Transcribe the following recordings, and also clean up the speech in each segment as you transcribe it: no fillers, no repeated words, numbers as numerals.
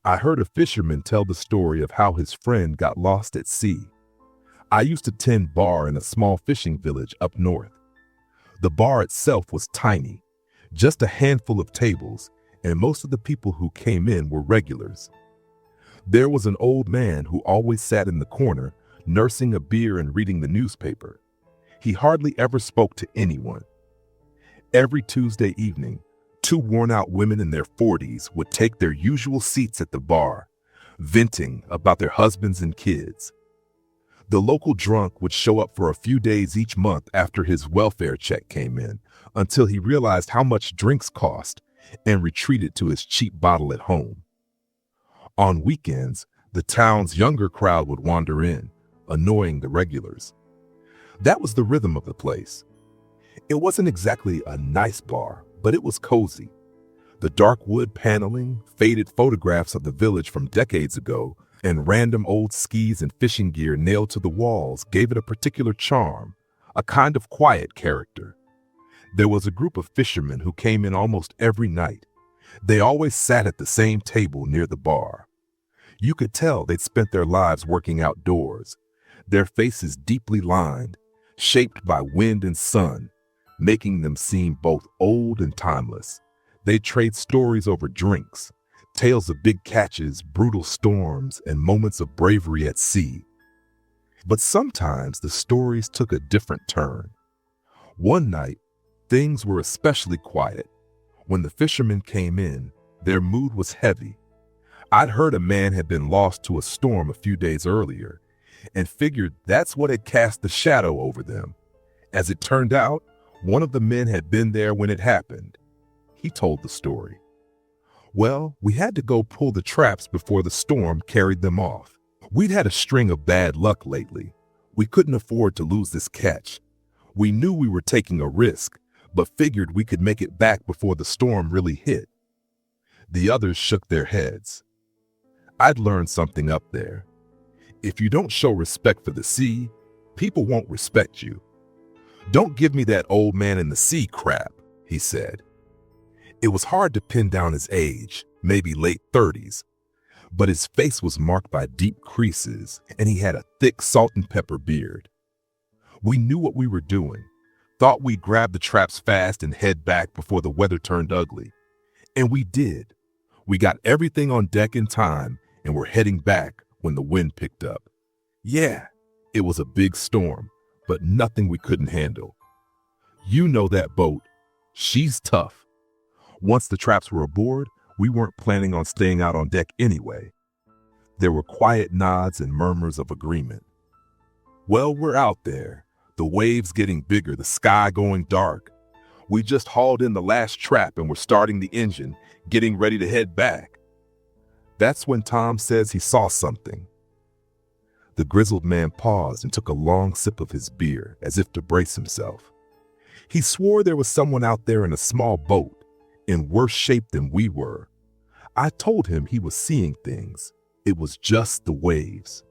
I heard a fisherman tell the story of how his friend got lost at sea. I used to tend bar in a small fishing village up north. The bar itself was tiny, just a handful of tables, and most of the people who came in were regulars. There was an old man who always sat in the corner, nursing a beer and reading the newspaper. He hardly ever spoke to anyone. Every Tuesday evening, two worn-out women in their 40s would take their usual seats at the bar, venting about their husbands and kids. The local drunk would show up for a few days each month after his welfare check came in, until he realized how much drinks cost and retreated to his cheap bottle at home. On weekends, the town's younger crowd would wander in, annoying the regulars. That was the rhythm of the place. It wasn't exactly a nice bar, but it was cozy. The dark wood paneling, faded photographs of the village from decades ago, and random old skis and fishing gear nailed to the walls gave it a particular charm, a kind of quiet character. There was a group of fishermen who came in almost every night. They always sat at the same table near the bar. You could tell they'd spent their lives working outdoors, their faces deeply lined, shaped by wind and sun, making them seem both old and timeless. They'd trade stories over drinks, tales of big catches, brutal storms, and moments of bravery at sea. But sometimes the stories took a different turn. One night, things were especially quiet. When the fishermen came in, their mood was heavy. I'd heard a man had been lost to a storm a few days earlier, and figured that's what had cast the shadow over them. As it turned out, one of the men had been there when it happened. He told the story. Well, we had to go pull the traps before the storm carried them off. We'd had a string of bad luck lately. We couldn't afford to lose this catch. We knew we were taking a risk, but figured we could make it back before the storm really hit. The others shook their heads. I'd learned something up there. If you don't show respect for the sea, people won't respect you. Don't give me that old man in the sea crap, he said. It was hard to pin down his age, maybe late 30s, but his face was marked by deep creases, and he had a thick salt and pepper beard. We knew what we were doing, thought we'd grab the traps fast and head back before the weather turned ugly. And we did. We got everything on deck in time and were heading back when the wind picked up. Yeah, it was a big storm, but nothing we couldn't handle. You know that boat. She's tough. Once the traps were aboard, we weren't planning on staying out on deck anyway. There were quiet nods and murmurs of agreement. Well, we're out there, the waves getting bigger, the sky going dark. We just hauled in the last trap and we're starting the engine, getting ready to head back. That's when Tom says he saw something. The grizzled man paused and took a long sip of his beer, as if to brace himself. He swore there was someone out there in a small boat, in worse shape than we were. I told him he was seeing things. It was just the waves.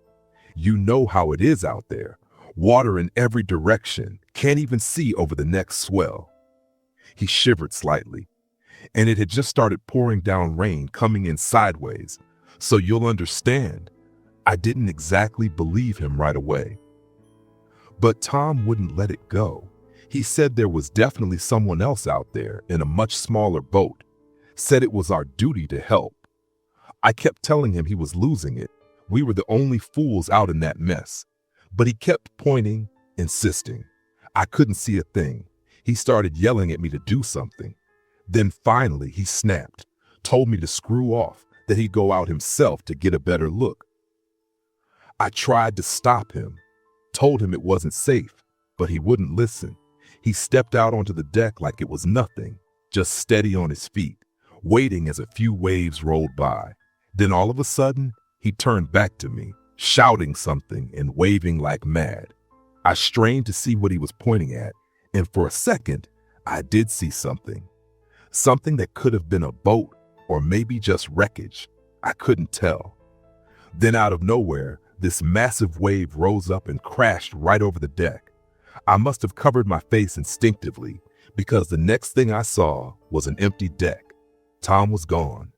You know how it is out there. Water in every direction, can't even see over the next swell. He shivered slightly, and it had just started pouring down rain coming in sideways, so you'll understand. I didn't exactly believe him right away. But Tom wouldn't let it go. He said there was definitely someone else out there in a much smaller boat, said it was our duty to help. I kept telling him he was losing it. We were the only fools out in that mess. But he kept pointing, insisting. I couldn't see a thing. He started yelling at me to do something. Then finally he snapped, told me to screw off, that he'd go out himself to get a better look. I tried to stop him, told him it wasn't safe, but he wouldn't listen. He stepped out onto the deck like it was nothing, just steady on his feet, waiting as a few waves rolled by. Then all of a sudden, he turned back to me, shouting something and waving like mad. I strained to see what he was pointing at, and for a second, I did see something. Something that could have been a boat or maybe just wreckage. I couldn't tell. Then out of nowhere, this massive wave rose up and crashed right over the deck. I must have covered my face instinctively, because the next thing I saw was an empty deck. Tom was gone.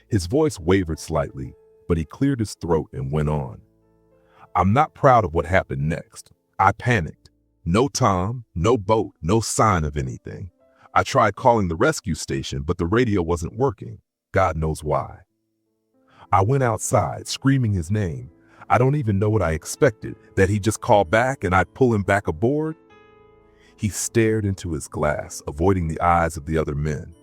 His voice wavered slightly, but he cleared his throat and went on. I'm not proud of what happened next. I panicked. No Tom, no boat, no sign of anything. I tried calling the rescue station, but the radio wasn't working. God knows why. I went outside, screaming his name. I don't even know what I expected, that he'd just call back and I'd pull him back aboard. He stared into his glass, avoiding the eyes of the other men.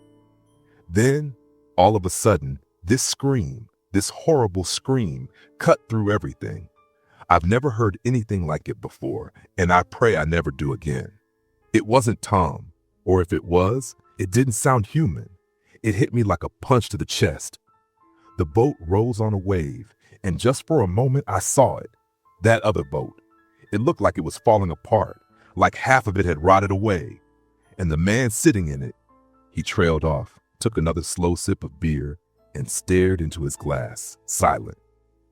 Then, all of a sudden, this scream, this horrible scream, cut through everything. I've never heard anything like it before, and I pray I never do again. It wasn't Tom, or if it was, it didn't sound human. It hit me like a punch to the chest. The boat rose on a wave, and just for a moment I saw it. That other boat. It looked like it was falling apart, like half of it had rotted away. And the man sitting in it, he trailed off, took another slow sip of beer, and stared into his glass, silent.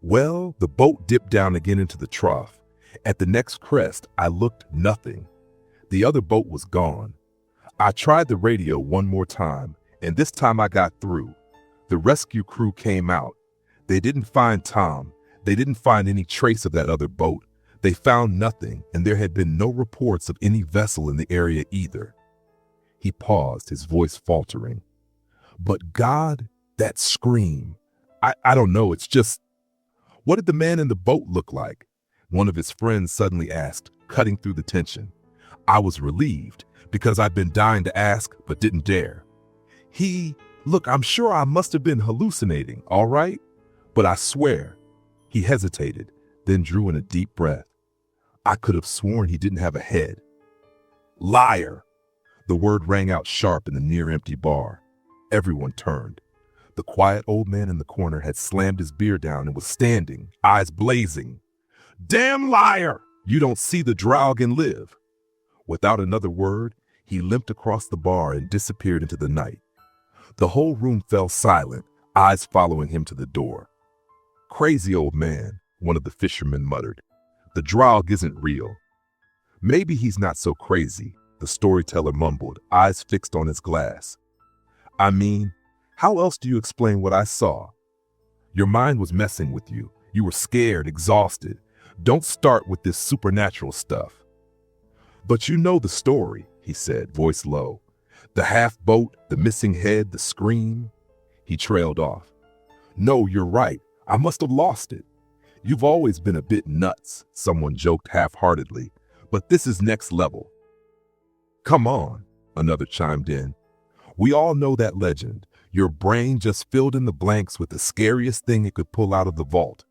Well, the boat dipped down again into the trough. At the next crest, I looked, nothing. The other boat was gone. I tried the radio one more time, and this time I got through. The rescue crew came out. They didn't find Tom. They didn't find any trace of that other boat. They found nothing, and there had been no reports of any vessel in the area either. He paused, his voice faltering. But God, that scream. I don't know, it's just... What did the man in the boat look like? One of his friends suddenly asked, cutting through the tension. I was relieved, because I'd been dying to ask, but didn't dare. Look, I'm sure I must have been hallucinating, all right? But I swear. He hesitated, then drew in a deep breath. I could have sworn he didn't have a head. Liar! The word rang out sharp in the near-empty bar. Everyone turned. The quiet old man in the corner had slammed his beer down and was standing, eyes blazing. Damn liar! You don't see the drow and live. Without another word, he limped across the bar and disappeared into the night. The whole room fell silent, eyes following him to the door. Crazy old man, one of the fishermen muttered. The drow isn't real. Maybe he's not so crazy, the storyteller mumbled, eyes fixed on his glass. I mean, how else do you explain what I saw? Your mind was messing with you. You were scared, exhausted. Don't start with this supernatural stuff. But you know the story, he said, voice low. The half-boat, the missing head, the scream. He trailed off. No, you're right. I must have lost it. You've always been a bit nuts, someone joked half-heartedly. But this is next level. Come on, another chimed in. We all know that legend. Your brain just filled in the blanks with the scariest thing it could pull out of the vault.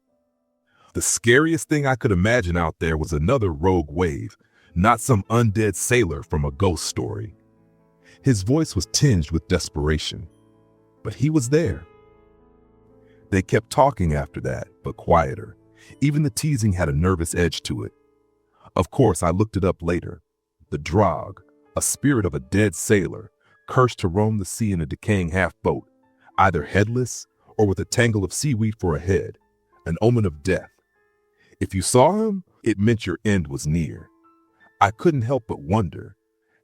The scariest thing I could imagine out there was another rogue wave, not some undead sailor from a ghost story. His voice was tinged with desperation, but he was there. They kept talking after that, but quieter. Even the teasing had a nervous edge to it. Of course, I looked it up later. The Drog, a spirit of a dead sailor, cursed to roam the sea in a decaying half-boat, either headless or with a tangle of seaweed for a head, an omen of death. If you saw him, it meant your end was near. I couldn't help but wonder,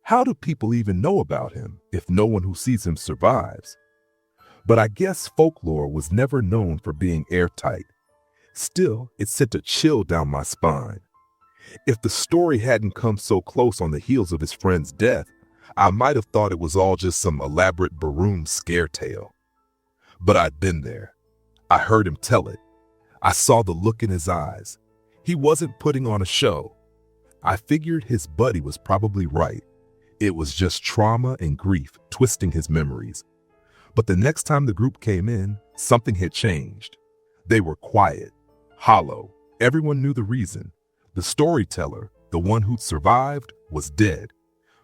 how do people even know about him if no one who sees him survives? But I guess folklore was never known for being airtight. Still, it sent a chill down my spine. If the story hadn't come so close on the heels of his friend's death, I might have thought it was all just some elaborate Baroom scare tale. But I'd been there. I heard him tell it. I saw the look in his eyes. He wasn't putting on a show. I figured his buddy was probably right. It was just trauma and grief twisting his memories. But the next time the group came in, something had changed. They were quiet, hollow. Everyone knew the reason. The storyteller, the one who'd survived, was dead.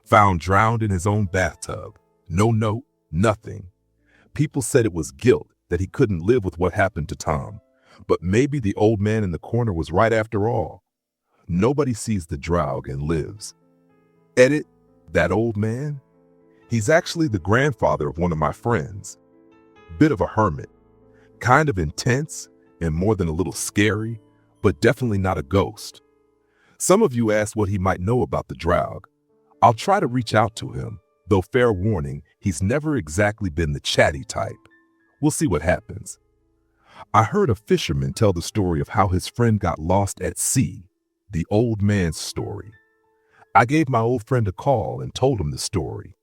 Found drowned in his own bathtub. No note, nothing. People said it was guilt, that he couldn't live with what happened to Tom. But maybe the old man in the corner was right after all. Nobody sees the Draug and lives. Edit, that old man? He's actually the grandfather of one of my friends. Bit of a hermit. Kind of intense and more than a little scary, but definitely not a ghost. Some of you asked what he might know about the Draug. I'll try to reach out to him, though fair warning, he's never exactly been the chatty type. We'll see what happens. I heard a fisherman tell the story of how his friend got lost at sea, the old man's story. I gave my old friend a call and told him the story.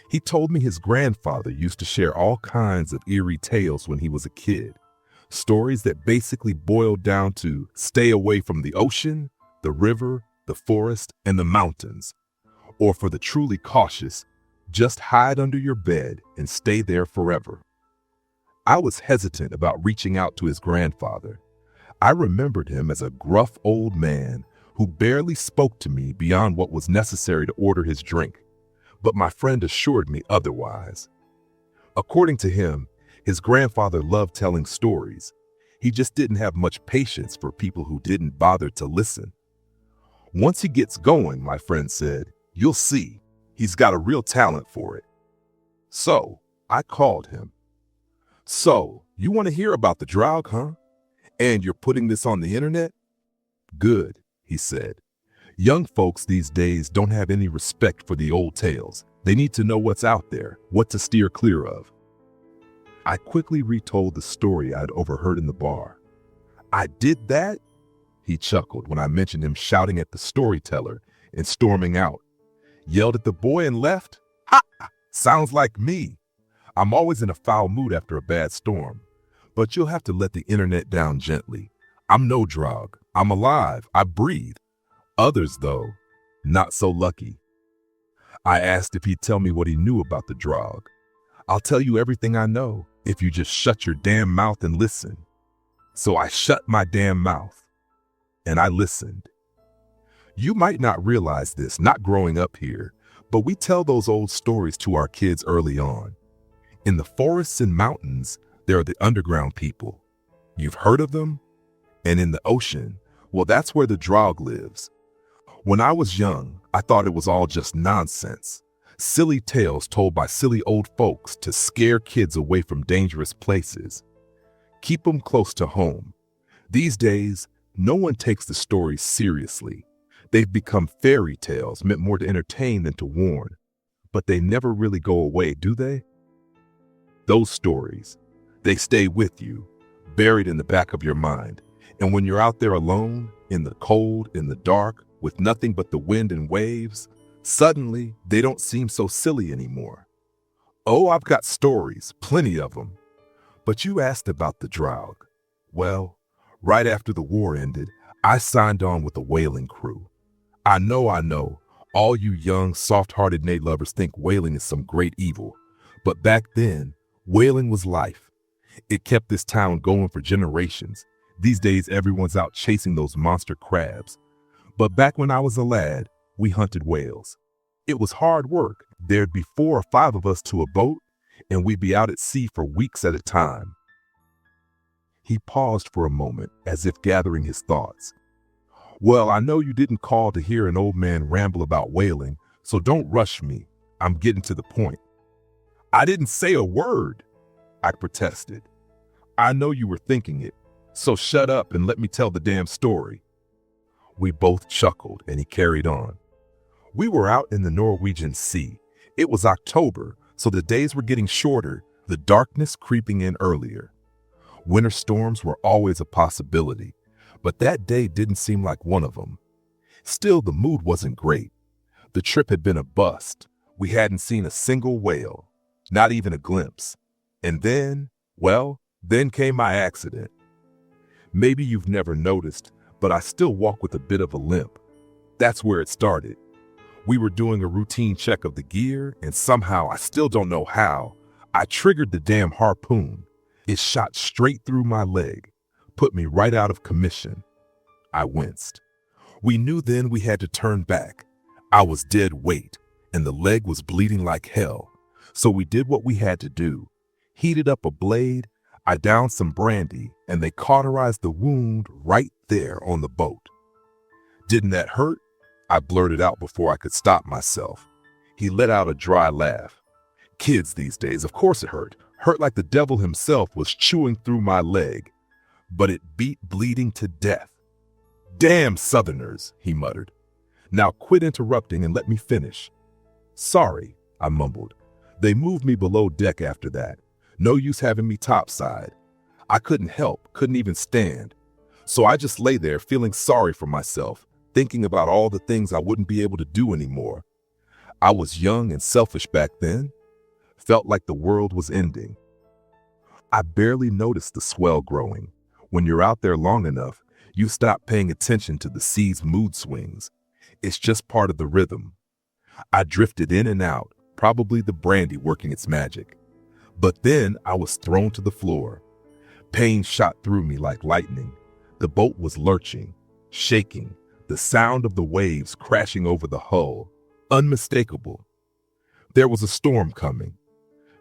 He told me his grandfather used to share all kinds of eerie tales when he was a kid. Stories that basically boiled down to stay away from the ocean, the river, the forest, and the mountains. Or for the truly cautious, just hide under your bed and stay there forever. I was hesitant about reaching out to his grandfather. I remembered him as a gruff old man who barely spoke to me beyond what was necessary to order his drink. But my friend assured me otherwise. According to him, his grandfather loved telling stories. He just didn't have much patience for people who didn't bother to listen. Once he gets going, my friend said, you'll see, he's got a real talent for it. So I called him. So, you want to hear about the drought, huh? And you're putting this on the internet? Good, he said. Young folks these days don't have any respect for the old tales. They need to know what's out there, what to steer clear of. I quickly retold the story I'd overheard in the bar. I did that? He chuckled when I mentioned him shouting at the storyteller and storming out. Yelled at the boy and left? Ha! Sounds like me. I'm always in a foul mood after a bad storm. But you'll have to let the internet down gently. I'm no drog. I'm alive. I breathe. Others, though, not so lucky. I asked if he'd tell me what he knew about the drog. I'll tell you everything I know if you just shut your damn mouth and listen. So I shut my damn mouth, and I listened. You might not realize this, not growing up here, but we tell those old stories to our kids early on. In the forests and mountains, there are the underground people. You've heard of them? And in the ocean, well, that's where the drog lives. When I was young, I thought it was all just nonsense. Silly tales told by silly old folks to scare kids away from dangerous places. Keep them close to home. These days, no one takes the stories seriously. They've become fairy tales meant more to entertain than to warn. But they never really go away, do they? Those stories, they stay with you, buried in the back of your mind. And when you're out there alone, in the cold, in the dark, with nothing but the wind and waves, suddenly they don't seem so silly anymore. Oh, I've got stories, plenty of them. But you asked about the drought. Well, right after the war ended, I signed on with a whaling crew. I know, all you young, soft-hearted Nate lovers think whaling is some great evil. But back then, whaling was life. It kept this town going for generations. These days, everyone's out chasing those monster crabs. But back when I was a lad, we hunted whales. It was hard work. There'd be 4 or 5 of us to a boat, and we'd be out at sea for weeks at a time. He paused for a moment, as if gathering his thoughts. Well, I know you didn't call to hear an old man ramble about whaling, so don't rush me. I'm getting to the point. I didn't say a word, I protested. I know you were thinking it, so shut up and let me tell the damn story. We both chuckled, and he carried on. We were out in the Norwegian Sea. It was October, so the days were getting shorter, the darkness creeping in earlier. Winter storms were always a possibility, but that day didn't seem like one of them. Still, the mood wasn't great. The trip had been a bust. We hadn't seen a single whale, not even a glimpse. And then, well, then came my accident. Maybe you've never noticed, but I still walk with a bit of a limp. That's where it started. We were doing a routine check of the gear, and somehow, I still don't know how, I triggered the damn harpoon. It shot straight through my leg, put me right out of commission. I winced. We knew then we had to turn back. I was dead weight, and the leg was bleeding like hell. So we did what we had to do. Heated up a blade, I downed some brandy, and they cauterized the wound right there on the boat. Didn't that hurt? I blurted out before I could stop myself. He let out a dry laugh. Kids these days, of course it hurt. Hurt like the devil himself was chewing through my leg. But it beat bleeding to death. Damn Southerners, he muttered. Now quit interrupting and let me finish. Sorry, I mumbled. They moved me below deck after that. No use having me topside. I couldn't help, couldn't even stand. So I just lay there feeling sorry for myself, thinking about all the things I wouldn't be able to do anymore. I was young and selfish back then. Felt like the world was ending. I barely noticed the swell growing. When you're out there long enough, you stop paying attention to the sea's mood swings. It's just part of the rhythm. I drifted in and out, probably the brandy working its magic. But then I was thrown to the floor. Pain shot through me like lightning. The boat was lurching, shaking, the sound of the waves crashing over the hull, unmistakable. There was a storm coming.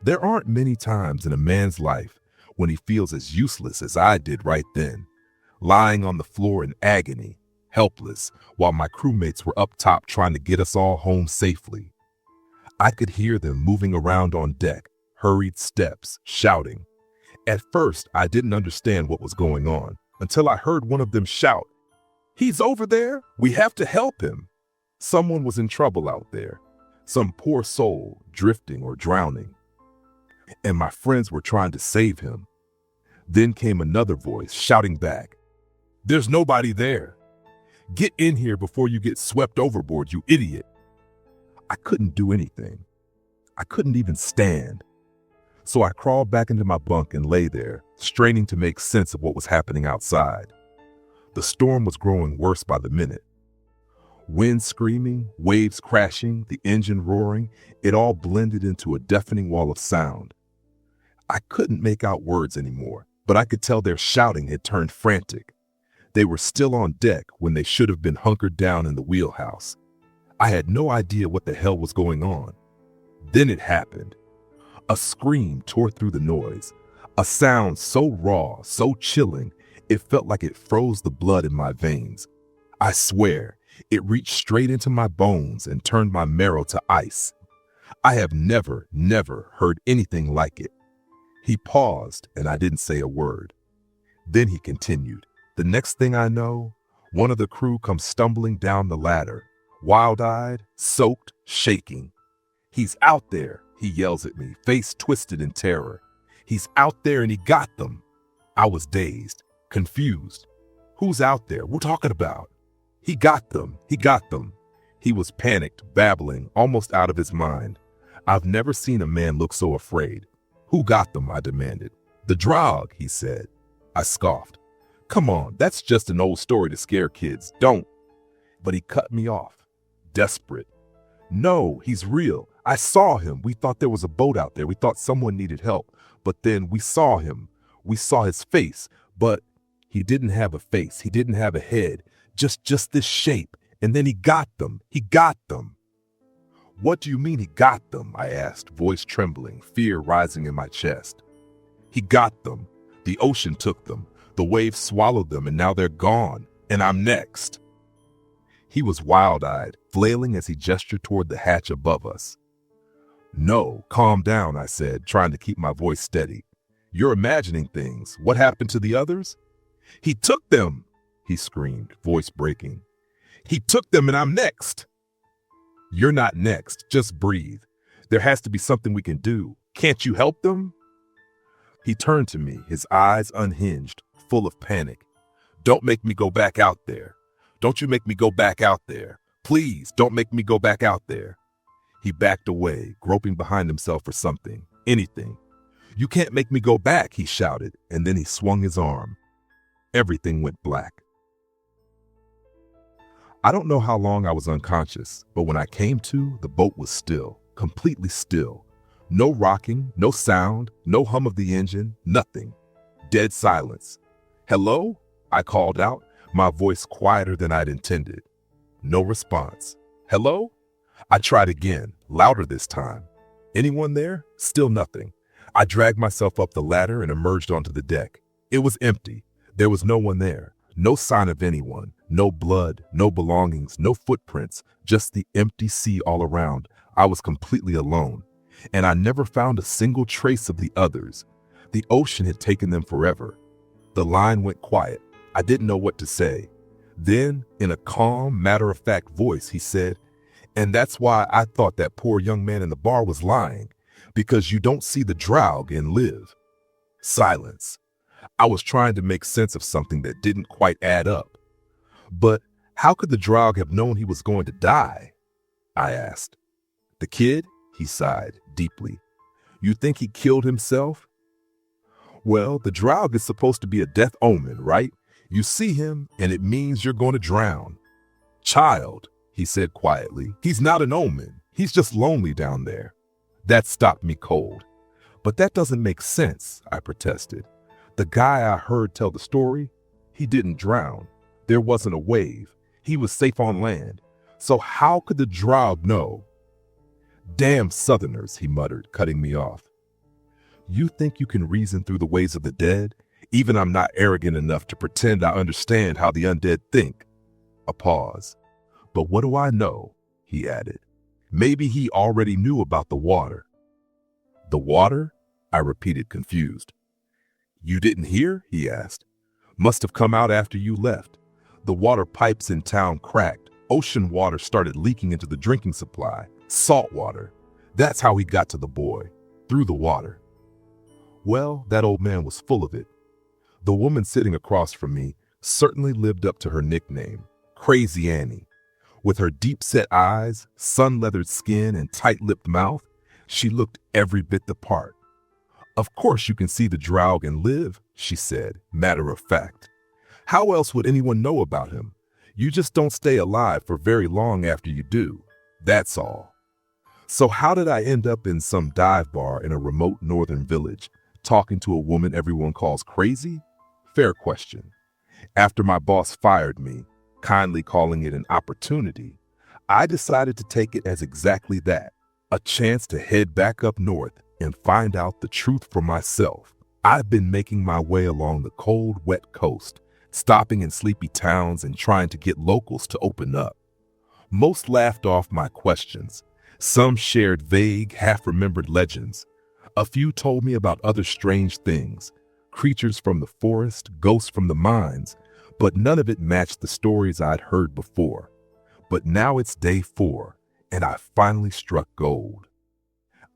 There aren't many times in a man's life when he feels as useless as I did right then, lying on the floor in agony, helpless, while my crewmates were up top trying to get us all home safely. I could hear them moving around on deck, hurried steps, shouting. At first, I didn't understand what was going on until I heard one of them shout, "He's over there! We have to help him!" Someone was in trouble out there, some poor soul drifting or drowning. And my friends were trying to save him. Then came another voice shouting back, "There's nobody there! Get in here before you get swept overboard, you idiot!" I couldn't do anything. I couldn't even stand. So I crawled back into my bunk and lay there, straining to make sense of what was happening outside. The storm was growing worse by the minute. Wind screaming, waves crashing, the engine roaring, it all blended into a deafening wall of sound. I couldn't make out words anymore, but I could tell their shouting had turned frantic. They were still on deck when they should have been hunkered down in the wheelhouse. I had no idea what the hell was going on. Then it happened. A scream tore through the noise, a sound so raw, so chilling, it felt like it froze the blood in my veins. I swear, it reached straight into my bones and turned my marrow to ice. I have never heard anything like it. He paused and I didn't say a word. Then he continued. The next thing I know, one of the crew comes stumbling down the ladder, wild-eyed, soaked, shaking. "He's out there," he yells at me, face twisted in terror. "He's out there and he got them." I was dazed, confused. "Who's out there? We're talking about." "He got them. He got them." He was panicked, babbling, almost out of his mind. I've never seen a man look so afraid. "Who got them?" I demanded. "The drog," he said. I scoffed. "Come on, that's just an old story to scare kids. Don't." But he cut me off, desperate. "No, he's real. I saw him. We thought there was a boat out there. We thought someone needed help. But then we saw him. We saw his face. But he didn't have a face. He didn't have a head. Just this shape. And then he got them. He got them." "What do you mean he got them?" I asked, voice trembling, fear rising in my chest. "He got them. The ocean took them. The waves swallowed them and now they're gone. And I'm next." He was wild-eyed, flailing as he gestured toward the hatch above us. "No, calm down," I said, trying to keep my voice steady. "You're imagining things. What happened to the others?" "He took them," he screamed, voice breaking. "He took them and I'm next." "You're not next. Just breathe. There has to be something we can do. Can't you help them?" He turned to me, his eyes unhinged, full of panic. "Don't make me go back out there. Don't you make me go back out there. Please, don't make me go back out there." He backed away, groping behind himself for something, anything. "You can't make me go back," he shouted, and then he swung his arm. Everything went black. I don't know how long I was unconscious, but when I came to, the boat was still, completely still. No rocking, no sound, no hum of the engine, nothing. Dead silence. "Hello?" I called out, my voice quieter than I'd intended. No response. "Hello?" I tried again, louder this time. "Anyone there?" Still nothing. I dragged myself up the ladder and emerged onto the deck. It was empty. There was no one there. No sign of anyone. No blood, no belongings, no footprints, just the empty sea all around. I was completely alone. And I never found a single trace of the others. The ocean had taken them forever. The line went quiet. I didn't know what to say. Then, in a calm, matter-of-fact voice, he said, "And that's why I thought that poor young man in the bar was lying. Because you don't see the Draug and live. Silence. I was trying to make sense of something that didn't quite add up. But how could the Draug have known he was going to die? I asked. The kid? He sighed deeply. You think he killed himself? Well, the Draug is supposed to be a death omen, right? You see him, and it means you're going to drown. Child, he said quietly, he's not an omen. He's just lonely down there. That stopped me cold. But that doesn't make sense, I protested. The guy I heard tell the story, he didn't drown. There wasn't a wave. He was safe on land. So how could the Draug know? Damn Southerners, he muttered, cutting me off. You think you can reason through the ways of the dead? Even I'm not arrogant enough to pretend I understand how the undead think. A pause. But what do I know? He added. Maybe he already knew about the water. The water? I repeated, confused. You didn't hear? He asked. Must have come out after you left. The water pipes in town cracked. Ocean water started leaking into the drinking supply. Salt water. That's how he got to the boy. Through the water. Well, that old man was full of it. The woman sitting across from me certainly lived up to her nickname, Crazy Annie. With her deep-set eyes, sun-leathered skin, and tight-lipped mouth, she looked every bit the part. Of course you can see the Draug and live, she said, matter of fact. How else would anyone know about him? You just don't stay alive for very long after you do. That's all. So how did I end up in some dive bar in a remote northern village, talking to a woman everyone calls crazy? Fair question. After my boss fired me, kindly calling it an opportunity, I decided to take it as exactly that, a chance to head back up north and find out the truth for myself. I've been making my way along the cold, wet coast, stopping in sleepy towns and trying to get locals to open up. Most laughed off my questions. Some shared vague, half-remembered legends. A few told me about other strange things, creatures from the forest, ghosts from the mines, but none of it matched the stories I'd heard before. But now it's day 4, and I finally struck gold.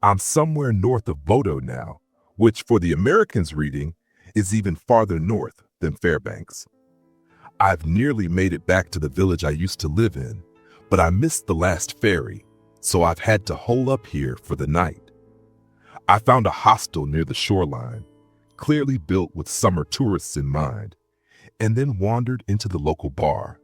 I'm somewhere north of Bodo now, which for the Americans reading is even farther north than Fairbanks. I've nearly made it back to the village I used to live in, but I missed the last ferry, so I've had to hole up here for the night. I found a hostel near the shoreline, clearly built with summer tourists in mind, and then wandered into the local bar.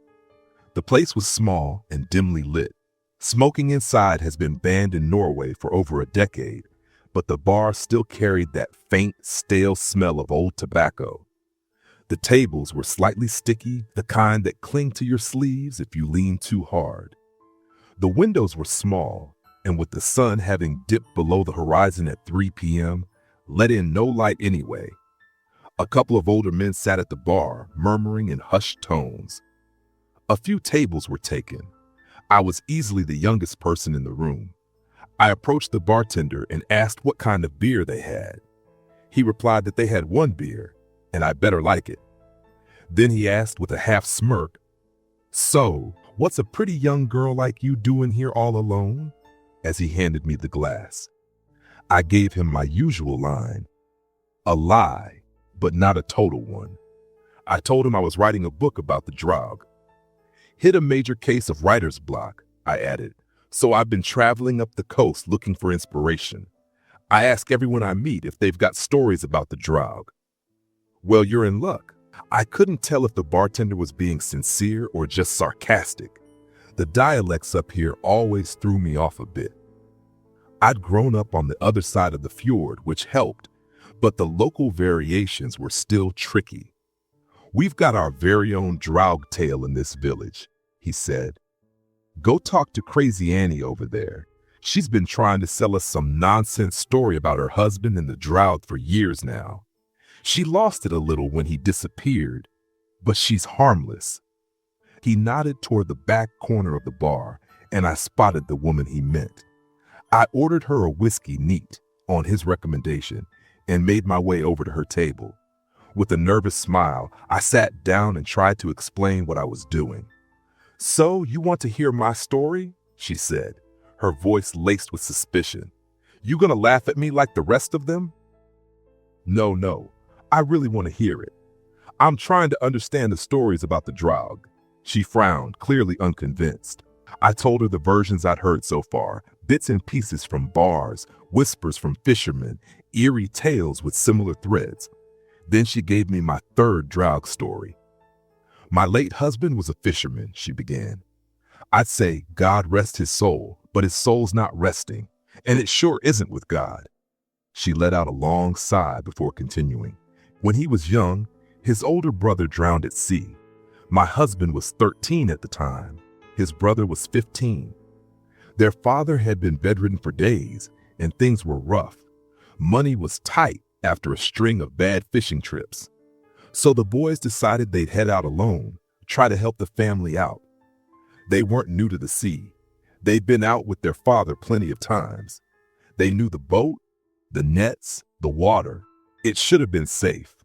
The place was small and dimly lit. Smoking inside has been banned in Norway for over a decade, but the bar still carried that faint, stale smell of old tobacco. The tables were slightly sticky, the kind that cling to your sleeves if you lean too hard. The windows were small, and with the sun having dipped below the horizon at 3 p.m., let in no light anyway. A couple of older men sat at the bar, murmuring in hushed tones. A few tables were taken. I was easily the youngest person in the room. I approached the bartender and asked what kind of beer they had. He replied that they had one beer, and I better like it. Then he asked with a half smirk, "So, what's a pretty young girl like you doing here all alone?" as he handed me the glass. I gave him my usual line, a lie, but not a total one. I told him I was writing a book about the Draug. Hit a major case of writer's block, I added, so I've been traveling up the coast looking for inspiration. I ask everyone I meet if they've got stories about the Draug. Well, you're in luck. I couldn't tell if the bartender was being sincere or just sarcastic. The dialects up here always threw me off a bit. I'd grown up on the other side of the fjord, which helped, but the local variations were still tricky. We've got our very own Draug tale in this village, he said. Go talk to Crazy Annie over there. She's been trying to sell us some nonsense story about her husband and the Draug for years now. She lost it a little when he disappeared, but she's harmless. He nodded toward the back corner of the bar, and I spotted the woman he meant. I ordered her a whiskey neat, on his recommendation, and made my way over to her table. With a nervous smile, I sat down and tried to explain what I was doing. "So, you want to hear my story?" she said, her voice laced with suspicion. You gonna laugh at me like the rest of them? No, I really want to hear it. I'm trying to understand the stories about the Draug. She frowned, clearly unconvinced. I told her the versions I'd heard so far, bits and pieces from bars, whispers from fishermen, eerie tales with similar threads. Then she gave me my third Draug story. My late husband was a fisherman, she began. I'd say God rest his soul, but his soul's not resting, and it sure isn't with God. She let out a long sigh before continuing. When he was young, his older brother drowned at sea. My husband was 13 at the time. His brother was 15. Their father had been bedridden for days, and things were rough. Money was tight after a string of bad fishing trips. So the boys decided they'd head out alone, try to help the family out. They weren't new to the sea. They'd been out with their father plenty of times. They knew the boat, the nets, the water. It should have been safe.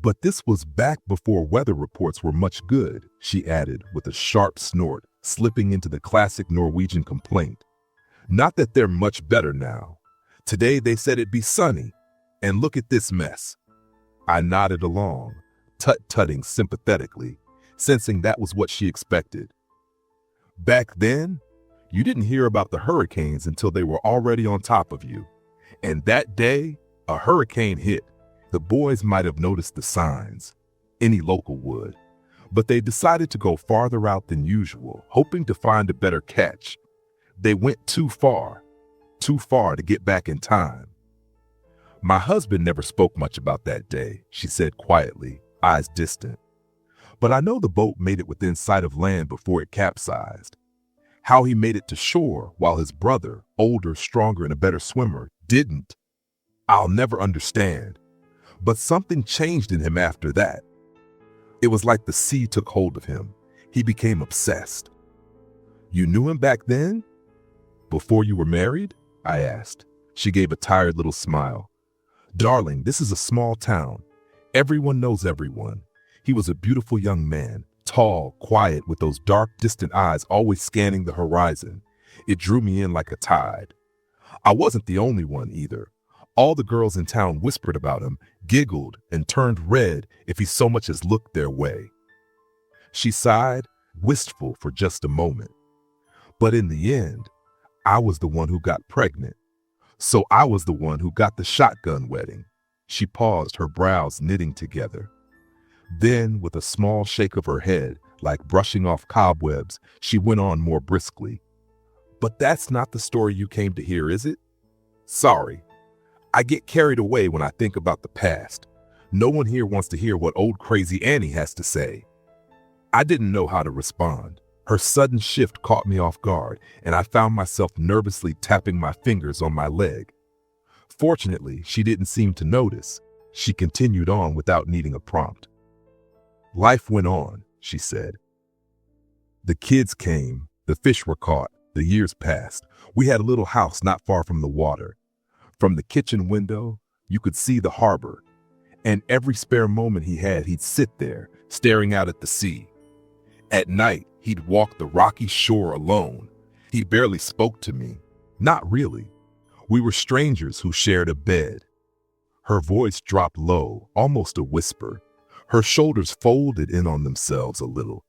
But this was back before weather reports were much good, she added with a sharp snort, slipping into the classic Norwegian complaint. Not that they're much better now. Today they said it'd be sunny, and look at this mess. I nodded along, tut-tutting sympathetically, sensing that was what she expected. Back then, you didn't hear about the hurricanes until they were already on top of you. And that day, a hurricane hit. The boys might have noticed the signs. Any local would. But they decided to go farther out than usual, hoping to find a better catch. They went too far to get back in time. My husband never spoke much about that day, she said quietly, eyes distant. But I know the boat made it within sight of land before it capsized. How he made it to shore while his brother, older, stronger, and a better swimmer, didn't, I'll never understand. But something changed in him after that. It was like the sea took hold of him. He became obsessed. You knew him back then? Before you were married? I asked. She gave a tired little smile. Darling, this is a small town. Everyone knows everyone. He was a beautiful young man, tall, quiet, with those dark, distant eyes always scanning the horizon. It drew me in like a tide. I wasn't the only one either. All the girls in town whispered about him, giggled, and turned red if he so much as looked their way. She sighed, wistful for just a moment. But in the end, I was the one who got pregnant. So I was the one who got the shotgun wedding. She paused, her brows knitting together. Then, with a small shake of her head, like brushing off cobwebs, she went on more briskly. But that's not the story you came to hear, is it? Sorry. I get carried away when I think about the past. No one here wants to hear what old crazy Annie has to say. I didn't know how to respond. Her sudden shift caught me off guard, and I found myself nervously tapping my fingers on my leg. Fortunately, she didn't seem to notice. She continued on without needing a prompt. Life went on, she said. The kids came, the fish were caught, the years passed. We had a little house not far from the water. From the kitchen window, you could see the harbor. And every spare moment he had, he'd sit there, staring out at the sea. At night, he'd walk the rocky shore alone. He barely spoke to me. Not really. We were strangers who shared a bed. Her voice dropped low, almost a whisper. Her shoulders folded in on themselves a little.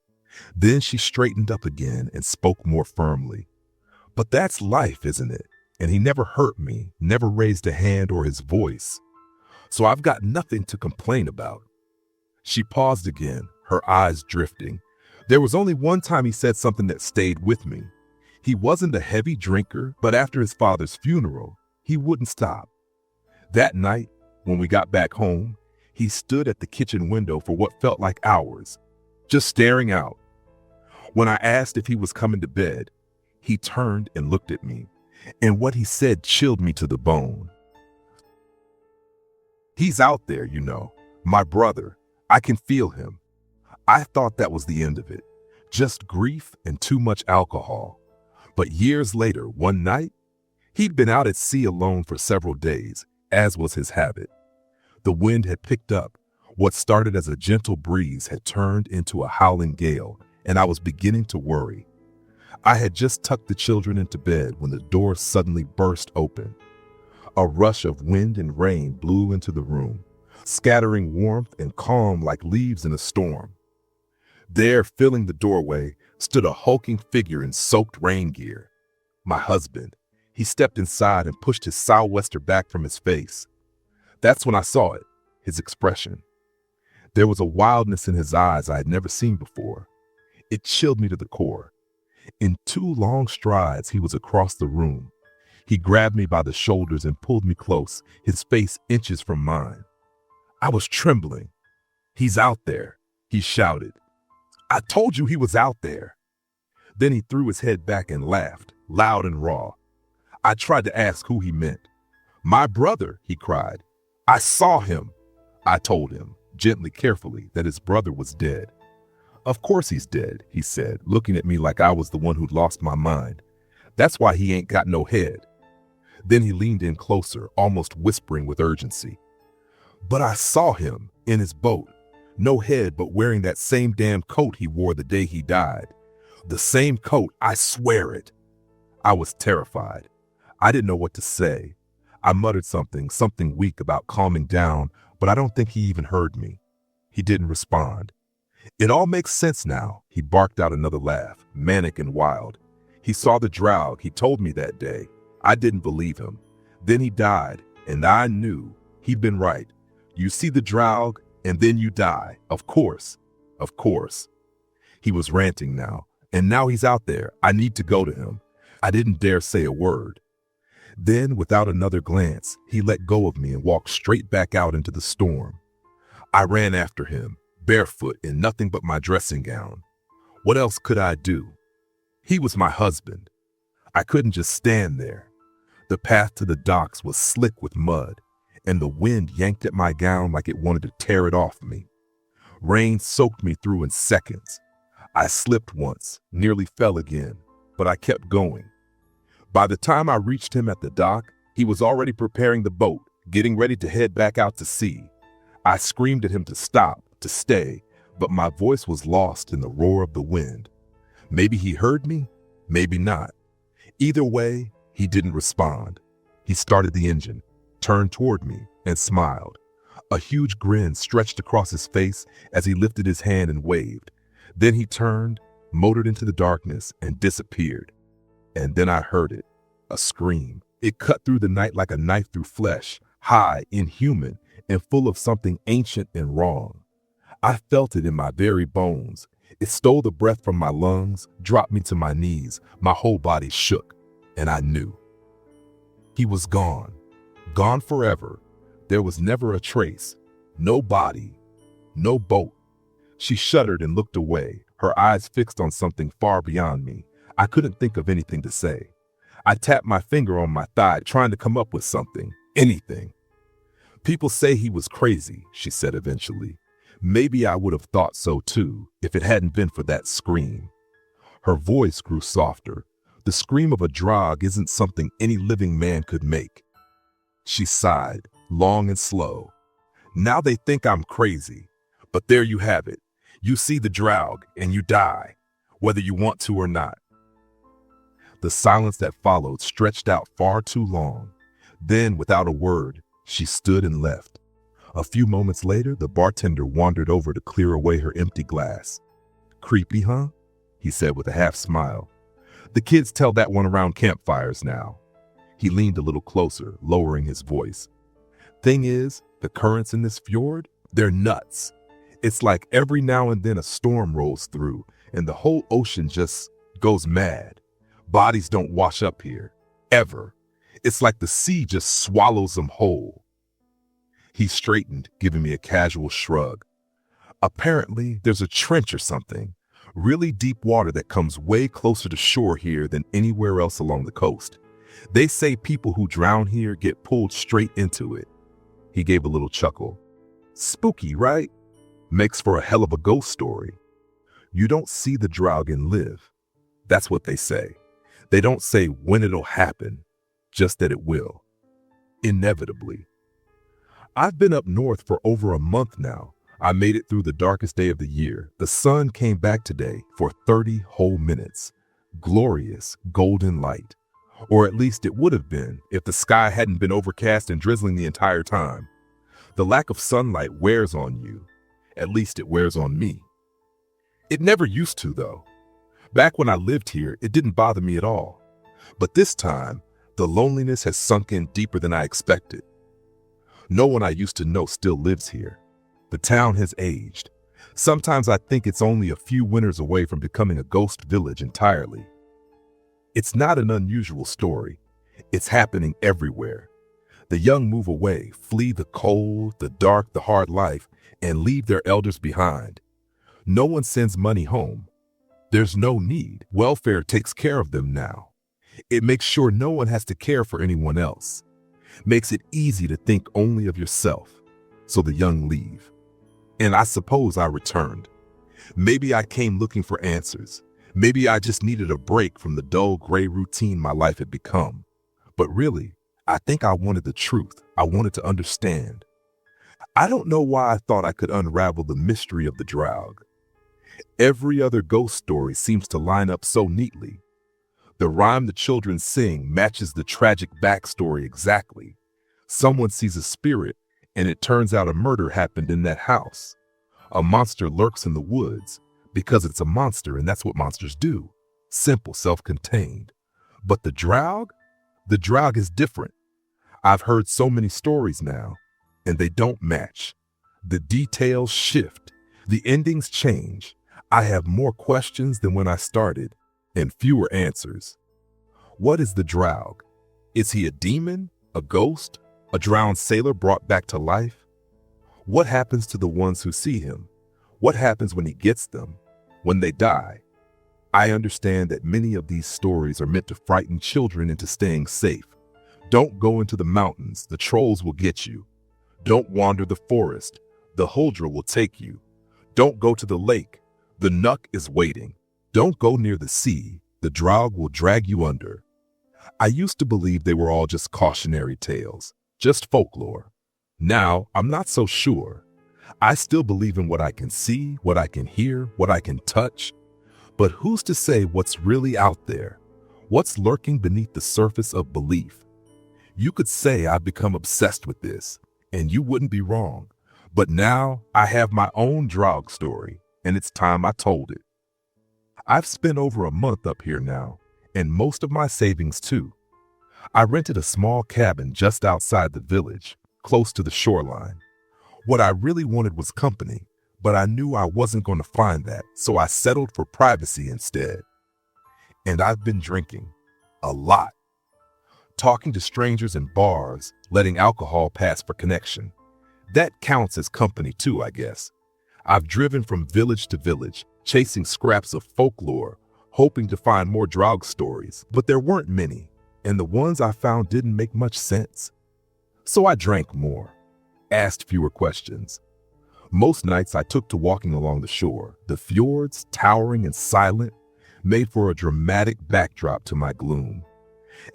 Then she straightened up again and spoke more firmly. But that's life, isn't it? And he never hurt me, never raised a hand or his voice. So I've got nothing to complain about. She paused again, her eyes drifting. There was only one time he said something that stayed with me. He wasn't a heavy drinker, but after his father's funeral, he wouldn't stop. That night, when we got back home, he stood at the kitchen window for what felt like hours, just staring out. When I asked if he was coming to bed, he turned and looked at me, and what he said chilled me to the bone. He's out there, you know, my brother. I can feel him. I thought that was the end of it, just grief and too much alcohol. But years later, one night, he'd been out at sea alone for several days, as was his habit. The wind had picked up. What started as a gentle breeze had turned into a howling gale, and I was beginning to worry. I had just tucked the children into bed when the door suddenly burst open. A rush of wind and rain blew into the room, scattering warmth and calm like leaves in a storm. There, filling the doorway, stood a hulking figure in soaked rain gear. My husband. He stepped inside and pushed his sou'wester back from his face. That's when I saw it, his expression. There was a wildness in his eyes I had never seen before. It chilled me to the core. In 2 long strides, he was across the room. He grabbed me by the shoulders and pulled me close, his face inches from mine. I was trembling. "He's out there," he shouted. "I told you he was out there." Then he threw his head back and laughed, loud and raw. I tried to ask who he meant. "My brother," he cried. "I saw him." I told him, gently, carefully, that his brother was dead. "Of course he's dead," he said, looking at me like I was the one who'd lost my mind. "That's why he ain't got no head." Then he leaned in closer, almost whispering with urgency. "But I saw him, in his boat. No head, but wearing that same damn coat he wore the day he died. The same coat, I swear it." I was terrified. I didn't know what to say. I muttered something weak about calming down, but I don't think he even heard me. He didn't respond. "It all makes sense now," he barked out another laugh, manic and wild. "He saw the drow, he told me that day. I didn't believe him. Then he died, and I knew. He'd been right. You see the drow, and then you die. Of course. Of course." He was ranting now, and now he's out there. I need to go to him. I didn't dare say a word. Then, without another glance, he let go of me and walked straight back out into the storm. I ran after him, barefoot in nothing but my dressing gown. What else could I do? He was my husband. I couldn't just stand there. The path to the docks was slick with mud, and the wind yanked at my gown like it wanted to tear it off me. Rain soaked me through in seconds. I slipped once, nearly fell again, but I kept going. By the time I reached him at the dock, he was already preparing the boat, getting ready to head back out to sea. I screamed at him to stop, to stay, but my voice was lost in the roar of the wind. Maybe he heard me, maybe not. Either way, he didn't respond. He started the engine, turned toward me, and smiled. A huge grin stretched across his face as he lifted his hand and waved. Then he turned, motored into the darkness, and disappeared. And then I heard it, a scream. It cut through the night like a knife through flesh, high, inhuman, and full of something ancient and wrong. I felt it in my very bones. It stole the breath from my lungs, dropped me to my knees. My whole body shook, and I knew. He was gone, gone forever. There was never a trace, no body, no boat. She shuddered and looked away, her eyes fixed on something far beyond me. I couldn't think of anything to say. I tapped my finger on my thigh, trying to come up with something, anything. "People say he was crazy," she said eventually. "Maybe I would have thought so too, if it hadn't been for that scream." Her voice grew softer. The scream of a drog isn't something any living man could make. She sighed, long and slow. "Now they think I'm crazy, but there you have it. You see the drow and you die, whether you want to or not." The silence that followed stretched out far too long. Then, without a word, she stood and left. A few moments later, the bartender wandered over to clear away her empty glass. "Creepy, huh?" he said with a half smile. "The kids tell that one around campfires now." He leaned a little closer, lowering his voice. "Thing is, the currents in this fjord, they're nuts. It's like every now and then a storm rolls through, and the whole ocean just goes mad. Bodies don't wash up here, ever. It's like the sea just swallows them whole." He straightened, giving me a casual shrug. "Apparently, there's a trench or something, really deep water that comes way closer to shore here than anywhere else along the coast. They say people who drown here get pulled straight into it." He gave a little chuckle. "Spooky, right? Makes for a hell of a ghost story. You don't see the Draugen live. That's what they say. They don't say when it'll happen, just that it will. Inevitably." I've been up north for over a month now. I made it through the darkest day of the year. The sun came back today for 30 whole minutes. Glorious golden light. Or at least it would have been if the sky hadn't been overcast and drizzling the entire time. The lack of sunlight wears on you. At least it wears on me. It never used to, though. Back when I lived here, it didn't bother me at all. But this time, the loneliness has sunk in deeper than I expected. No one I used to know still lives here. The town has aged. Sometimes I think it's only a few winters away from becoming a ghost village entirely. It's not an unusual story. It's happening everywhere. The young move away, flee the cold, the dark, the hard life, and leave their elders behind. No one sends money home. There's no need. Welfare takes care of them now. It makes sure no one has to care for anyone else. Makes it easy to think only of yourself. So the young leave. And I suppose I returned. Maybe I came looking for answers. Maybe I just needed a break from the dull gray routine my life had become. But really, I think I wanted the truth. I wanted to understand. I don't know why I thought I could unravel the mystery of the Draug. Every other ghost story seems to line up so neatly. The rhyme the children sing matches the tragic backstory exactly. Someone sees a spirit, and it turns out a murder happened in that house. A monster lurks in the woods, because it's a monster and that's what monsters do. Simple, self-contained. But the Draug? The Draug is different. I've heard so many stories now, and they don't match. The details shift. The endings change. I have more questions than when I started, and fewer answers. What is the Draug? Is he a demon? A ghost? A drowned sailor brought back to life? What happens to the ones who see him? What happens when he gets them? When they die? I understand that many of these stories are meant to frighten children into staying safe. Don't go into the mountains, the trolls will get you. Don't wander the forest, the Huldra will take you. Don't go to the lake, the Nuck is waiting. Don't go near the sea, the Draug will drag you under. I used to believe they were all just cautionary tales, just folklore. Now, I'm not so sure. I still believe in what I can see, what I can hear, what I can touch. But who's to say what's really out there? What's lurking beneath the surface of belief? You could say I've become obsessed with this, and you wouldn't be wrong. But now I have my own Draug story, and it's time I told it. I've spent over a month up here now, and most of my savings too. I rented a small cabin just outside the village, close to the shoreline. What I really wanted was company, but I knew I wasn't going to find that, so I settled for privacy instead. And I've been drinking. A lot. Talking to strangers in bars, letting alcohol pass for connection. That counts as company too, I guess. I've driven from village to village, chasing scraps of folklore, hoping to find more Draug stories, but there weren't many, and the ones I found didn't make much sense. So I drank more, asked fewer questions. Most nights I took to walking along the shore. The fjords, towering and silent, made for a dramatic backdrop to my gloom.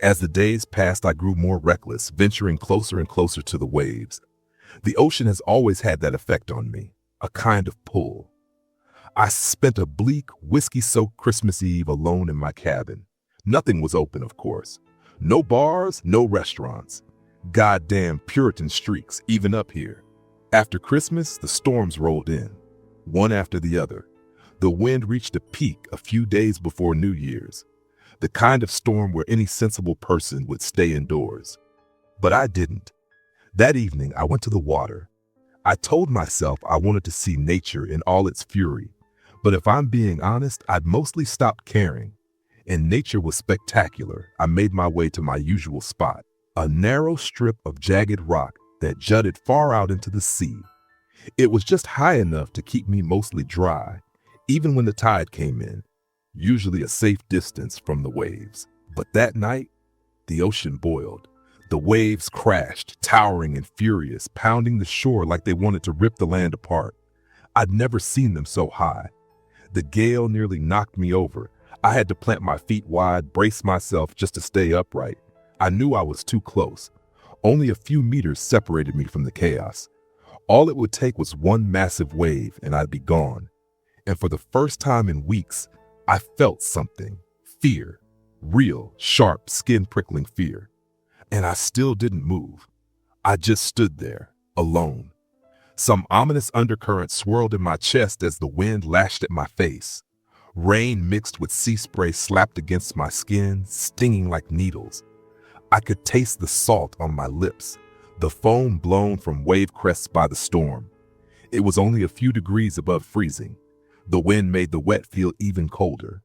As the days passed, I grew more reckless, venturing closer and closer to the waves. The ocean has always had that effect on me, a kind of pull. I spent a bleak, whiskey-soaked Christmas Eve alone in my cabin. Nothing was open, of course. No bars, no restaurants. Goddamn Puritan streaks, even up here. After Christmas, the storms rolled in, one after the other. The wind reached a peak a few days before New Year's, the kind of storm where any sensible person would stay indoors. But I didn't. That evening, I went to the water. I told myself I wanted to see nature in all its fury, but if I'm being honest, I'd mostly stopped caring. And nature was spectacular. I made my way to my usual spot, a narrow strip of jagged rock that jutted far out into the sea. It was just high enough to keep me mostly dry, even when the tide came in, usually a safe distance from the waves. But that night, the ocean boiled. The waves crashed, towering and furious, pounding the shore like they wanted to rip the land apart. I'd never seen them so high. The gale nearly knocked me over. I had to plant my feet wide, brace myself just to stay upright. I knew I was too close. Only a few meters separated me from the chaos. All it would take was one massive wave and I'd be gone. And for the first time in weeks, I felt something. Fear. Real, sharp, skin-prickling fear. And I still didn't move. I just stood there, alone. Some ominous undercurrent swirled in my chest as the wind lashed at my face. Rain mixed with sea spray slapped against my skin, stinging like needles. I could taste the salt on my lips, the foam blown from wave crests by the storm. It was only a few degrees above freezing. The wind made the wet feel even colder.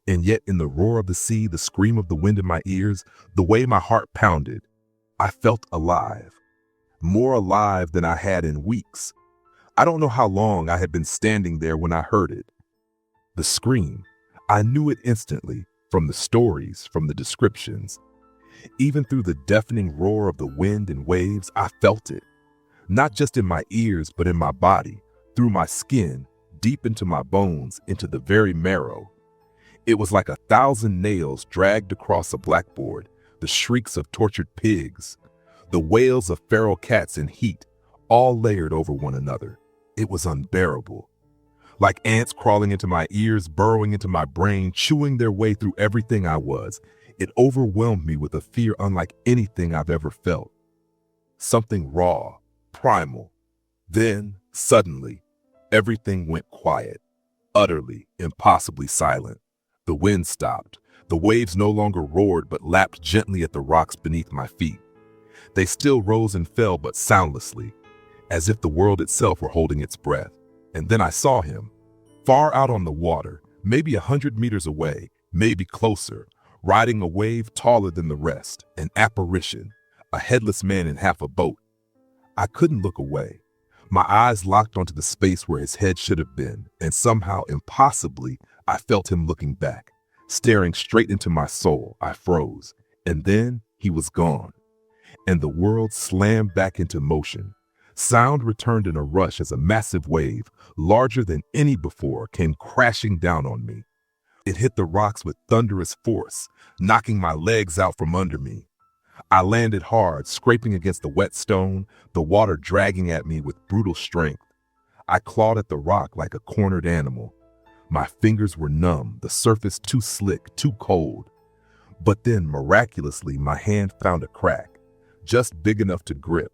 And yet in the roar of the sea, the scream of the wind in my ears, the way my heart pounded, I felt alive. More alive than I had in weeks. I don't know how long I had been standing there when I heard it. The scream, I knew it instantly, from the stories, from the descriptions. Even through the deafening roar of the wind and waves, I felt it. Not just in my ears, but in my body, through my skin, deep into my bones, into the very marrow. It was like 1,000 nails dragged across a blackboard, the shrieks of tortured pigs, the wails of feral cats in heat, all layered over one another. It was unbearable. Like ants crawling into my ears, burrowing into my brain, chewing their way through everything I was. It overwhelmed me with a fear unlike anything I've ever felt. Something raw, primal. Then, suddenly, everything went quiet, utterly, impossibly silent. The wind stopped. The waves no longer roared but lapped gently at the rocks beneath my feet. They still rose and fell but soundlessly, as if the world itself were holding its breath. And then I saw him, far out on the water, maybe 100 meters away, maybe closer, riding a wave taller than the rest, an apparition, a headless man in half a boat. I couldn't look away. My eyes locked onto the space where his head should have been, and somehow, impossibly, I felt him looking back, staring straight into my soul. I froze, and then he was gone, and the world slammed back into motion. Sound returned in a rush as a massive wave, larger than any before, came crashing down on me. It hit the rocks with thunderous force, knocking my legs out from under me. I landed hard, scraping against the wet stone, the water dragging at me with brutal strength. I clawed at the rock like a cornered animal. My fingers were numb, the surface too slick, too cold. But then, miraculously, my hand found a crack, just big enough to grip.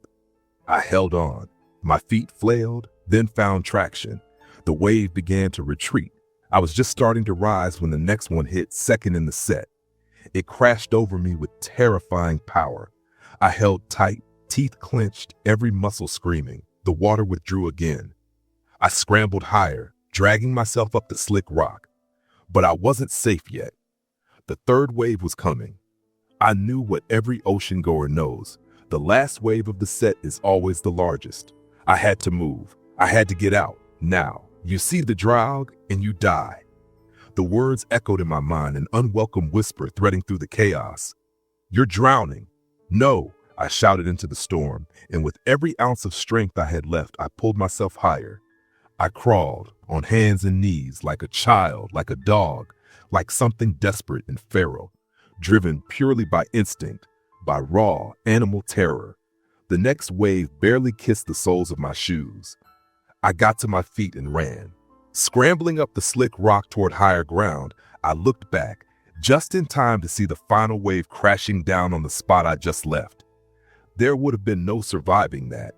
I held on. My feet flailed, then found traction. The wave began to retreat. I was just starting to rise when the next one hit, second in the set. It crashed over me with terrifying power. I held tight, teeth clenched, every muscle screaming. The water withdrew again. I scrambled higher, dragging myself up the slick rock. But I wasn't safe yet. The third wave was coming. I knew what every ocean goer knows. The last wave of the set is always the largest. I had to move. I had to get out, now. You see the drowg, and you die. The words echoed in my mind, an unwelcome whisper threading through the chaos. You're drowning. No, I shouted into the storm, and with every ounce of strength I had left, I pulled myself higher. I crawled, on hands and knees, like a child, like a dog, like something desperate and feral, driven purely by instinct, by raw animal terror. The next wave barely kissed the soles of my shoes. I got to my feet and ran. Scrambling up the slick rock toward higher ground, I looked back, just in time to see the final wave crashing down on the spot I just left. There would have been no surviving that,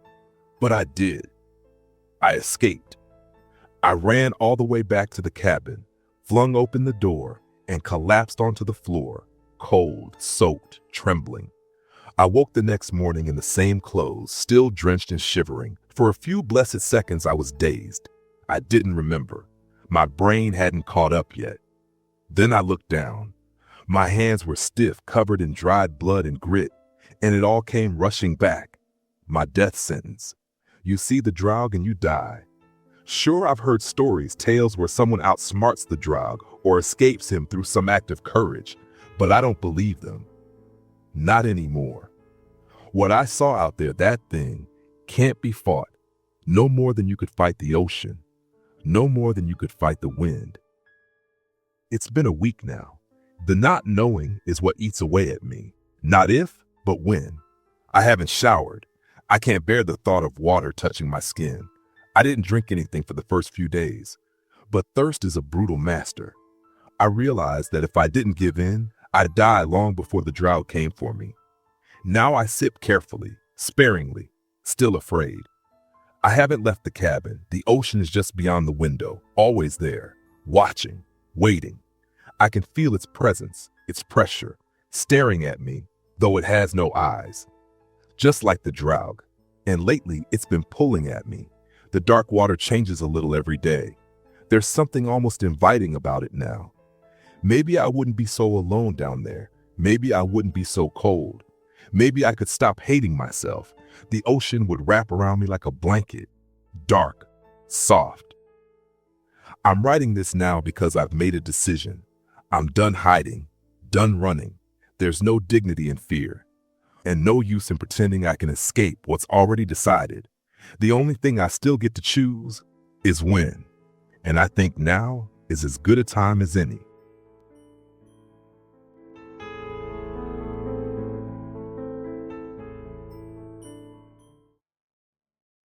but I did. I escaped. I ran all the way back to the cabin, flung open the door, and collapsed onto the floor, cold, soaked, trembling. I woke the next morning in the same clothes, still drenched and shivering. For a few blessed seconds, I was dazed. I didn't remember. My brain hadn't caught up yet. Then I looked down. My hands were stiff, covered in dried blood and grit, and it all came rushing back. My death sentence. You see the drowg and you die. Sure, I've heard stories, tales where someone outsmarts the drowg or escapes him through some act of courage, but I don't believe them. Not anymore. What I saw out there, that thing, can't be fought. No more than you could fight the ocean. No more than you could fight the wind. It's been a week now. The not knowing is what eats away at me. Not if, but when. I haven't showered. I can't bear the thought of water touching my skin. I didn't drink anything for the first few days. But thirst is a brutal master. I realized that if I didn't give in, I died long before the drought came for me. Now I sip carefully, sparingly, still afraid. I haven't left the cabin. The ocean is just beyond the window, always there, watching, waiting. I can feel its presence, its pressure, staring at me, though it has no eyes. Just like the drought. And lately, it's been pulling at me. The dark water changes a little every day. There's something almost inviting about it now. Maybe I wouldn't be so alone down there. Maybe I wouldn't be so cold. Maybe I could stop hating myself. The ocean would wrap around me like a blanket. Dark, soft. I'm writing this now because I've made a decision. I'm done hiding, done running. There's no dignity in fear, and no use in pretending I can escape what's already decided. The only thing I still get to choose is when. And I think now is as good a time as any.